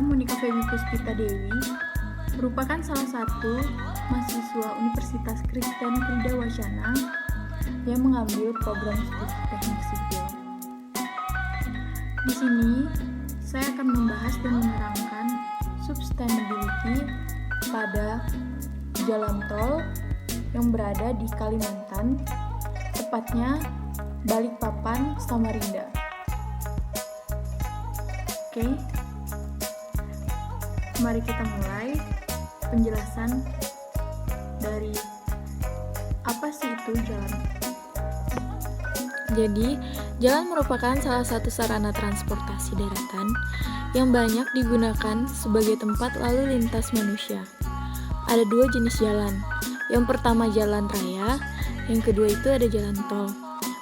Monica Feby Puspita Dewi merupakan salah satu mahasiswa Universitas Kristen Krida Wacana yang mengambil program studi teknik sipil. Di sini, saya akan membahas dan menerangkan sustainability pada jalan tol yang berada di Kalimantan, tepatnya Balikpapan, Samarinda. Oke, mari kita mulai penjelasan dari apa sih itu jalan. Jadi, jalan merupakan salah satu sarana transportasi daratan yang banyak digunakan sebagai tempat lalu lintas manusia. Ada dua jenis jalan. Yang pertama jalan raya, yang kedua itu ada jalan tol.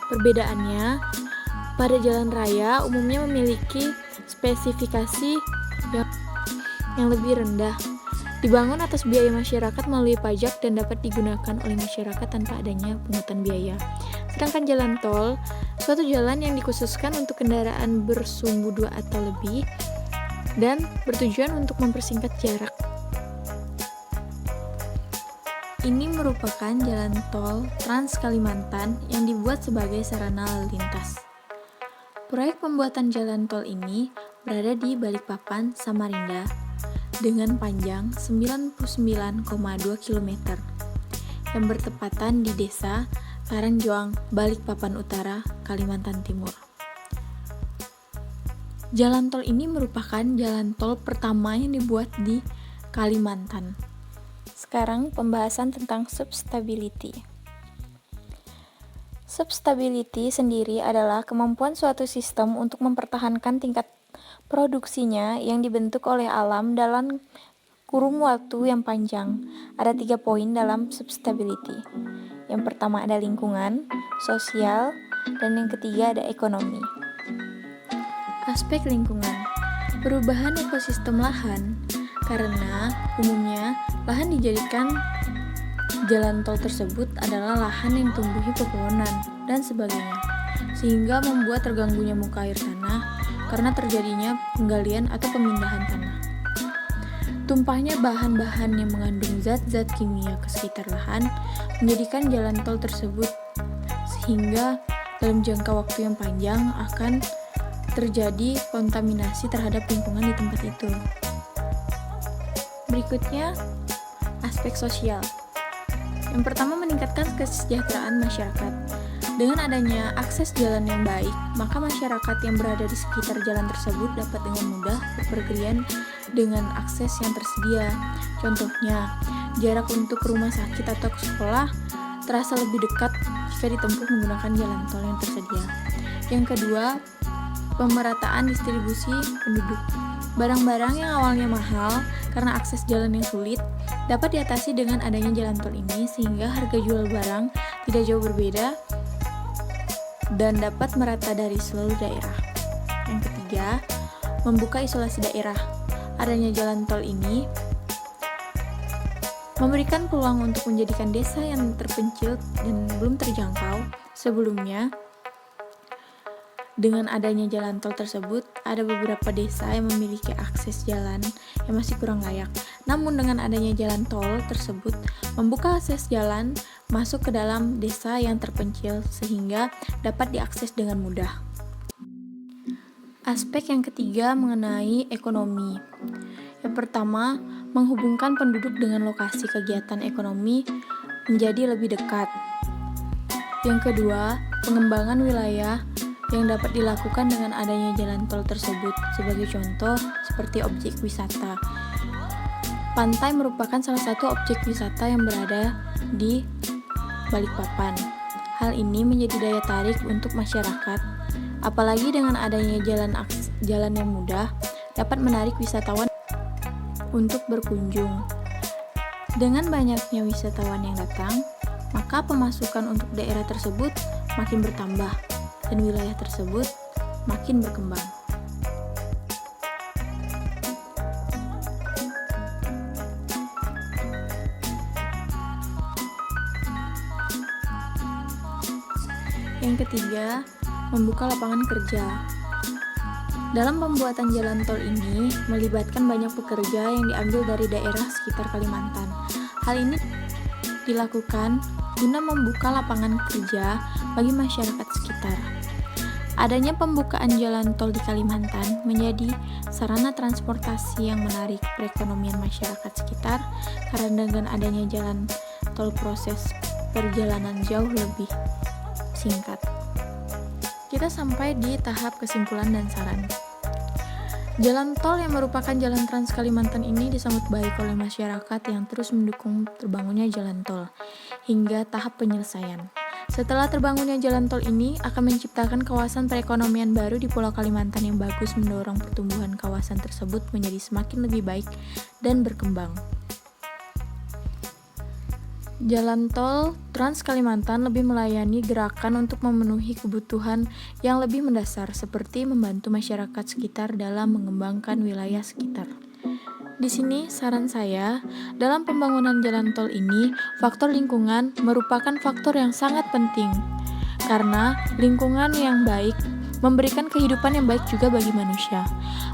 Perbedaannya, pada jalan raya umumnya memiliki spesifikasi yang lebih rendah, dibangun atas biaya masyarakat melalui pajak dan dapat digunakan oleh masyarakat tanpa adanya pungutan biaya. Sedangkan jalan tol, suatu jalan yang dikhususkan untuk kendaraan bersumbu 2 atau lebih dan bertujuan untuk mempersingkat jarak. Ini merupakan jalan tol Trans Kalimantan yang dibuat sebagai sarana lalu lintas. Proyek pembuatan jalan tol ini berada di Balikpapan, Samarinda dengan panjang 99,2 km yang bertepatan di desa Karangjoang, Balikpapan Utara, Kalimantan Timur. Jalan tol ini merupakan jalan tol pertama yang dibuat di Kalimantan. Sekarang pembahasan tentang sustainability. Sustainability sendiri adalah kemampuan suatu sistem untuk mempertahankan tingkat produksinya yang dibentuk oleh alam dalam kurun waktu yang panjang. Ada 3 poin dalam sustainability. Yang pertama ada lingkungan, sosial, dan yang ketiga ada ekonomi. Aspek lingkungan. Perubahan ekosistem lahan karena umumnya lahan dijadikan jalan tol tersebut adalah lahan yang tumbuhi pepohonan dan sebagainya, sehingga membuat terganggunya muka air tanah karena terjadinya penggalian atau pemindahan tanah. Tumpahnya bahan-bahan yang mengandung zat-zat kimia ke sekitar lahan menjadikan jalan tol tersebut, sehingga dalam jangka waktu yang panjang akan terjadi kontaminasi terhadap lingkungan di tempat itu. Berikutnya, aspek sosial. Yang pertama, meningkatkan kesejahteraan masyarakat. Dengan adanya akses jalan yang baik, maka masyarakat yang berada di sekitar jalan tersebut dapat dengan mudah bepergian dengan akses yang tersedia. Contohnya, jarak untuk rumah sakit atau sekolah terasa lebih dekat jika ditempuh menggunakan jalan tol yang tersedia. Yang kedua, pemerataan distribusi penduduk. Barang-barang yang awalnya mahal karena akses jalan yang sulit dapat diatasi dengan adanya jalan tol ini, sehingga harga jual barang tidak jauh berbeda dan dapat merata dari seluruh daerah. Yang ketiga, membuka isolasi daerah. Adanya jalan tol ini memberikan peluang untuk menjadikan desa yang terpencil dan belum terjangkau sebelumnya. Dengan adanya jalan tol tersebut, ada beberapa desa yang memiliki akses jalan yang masih kurang layak. Namun dengan adanya jalan tol tersebut, membuka akses jalan masuk ke dalam desa yang terpencil sehingga dapat diakses dengan mudah. Aspek yang ketiga mengenai ekonomi. Yang pertama, menghubungkan penduduk dengan lokasi kegiatan ekonomi menjadi lebih dekat. Yang kedua, pengembangan wilayah yang dapat dilakukan dengan adanya jalan tol tersebut. Sebagai contoh, seperti objek wisata. Pantai merupakan salah satu objek wisata yang berada di Balikpapan. Hal ini menjadi daya tarik untuk masyarakat, apalagi dengan adanya jalan yang mudah dapat menarik wisatawan untuk berkunjung. Dengan banyaknya wisatawan yang datang, maka pemasukan untuk daerah tersebut makin bertambah dan wilayah tersebut makin berkembang. Yang ketiga, membuka lapangan kerja. Dalam pembuatan jalan tol ini melibatkan banyak pekerja yang diambil dari daerah sekitar Kalimantan. Hal ini dilakukan guna membuka lapangan kerja bagi masyarakat sekitar. Adanya pembukaan jalan tol di Kalimantan menjadi sarana transportasi yang menarik perekonomian masyarakat sekitar karena dengan adanya jalan tol proses perjalanan jauh lebih singkat. Kita sampai di tahap kesimpulan dan saran. Jalan tol yang merupakan jalan Trans Kalimantan ini disambut baik oleh masyarakat yang terus mendukung terbangunnya jalan tol hingga tahap penyelesaian. Setelah terbangunnya jalan tol ini akan menciptakan kawasan perekonomian baru di Pulau Kalimantan yang bagus mendorong pertumbuhan kawasan tersebut menjadi semakin lebih baik dan berkembang. Jalan tol Trans Kalimantan lebih melayani gerakan untuk memenuhi kebutuhan yang lebih mendasar seperti membantu masyarakat sekitar dalam mengembangkan wilayah sekitar. Di sini saran saya, dalam pembangunan jalan tol ini, faktor lingkungan merupakan faktor yang sangat penting. Karena lingkungan yang baik memberikan kehidupan yang baik juga bagi manusia.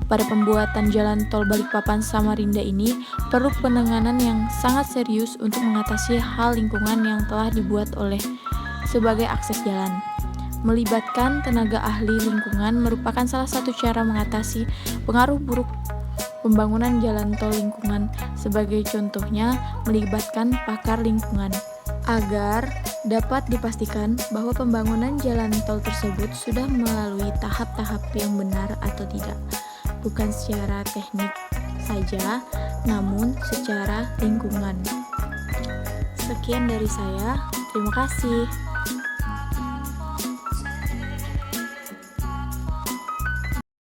Pada pembuatan jalan tol Balikpapan Samarinda ini perlu penanganan yang sangat serius untuk mengatasi hal lingkungan yang telah dibuat oleh sebagai akses jalan. Melibatkan tenaga ahli lingkungan merupakan salah satu cara mengatasi pengaruh buruk pembangunan jalan tol lingkungan. Sebagai contohnya, melibatkan pakar lingkungan agar dapat dipastikan bahwa pembangunan jalan tol tersebut sudah melalui tahap-tahap yang benar atau tidak, bukan secara teknik saja, namun secara lingkungan. Sekian dari saya, terima kasih.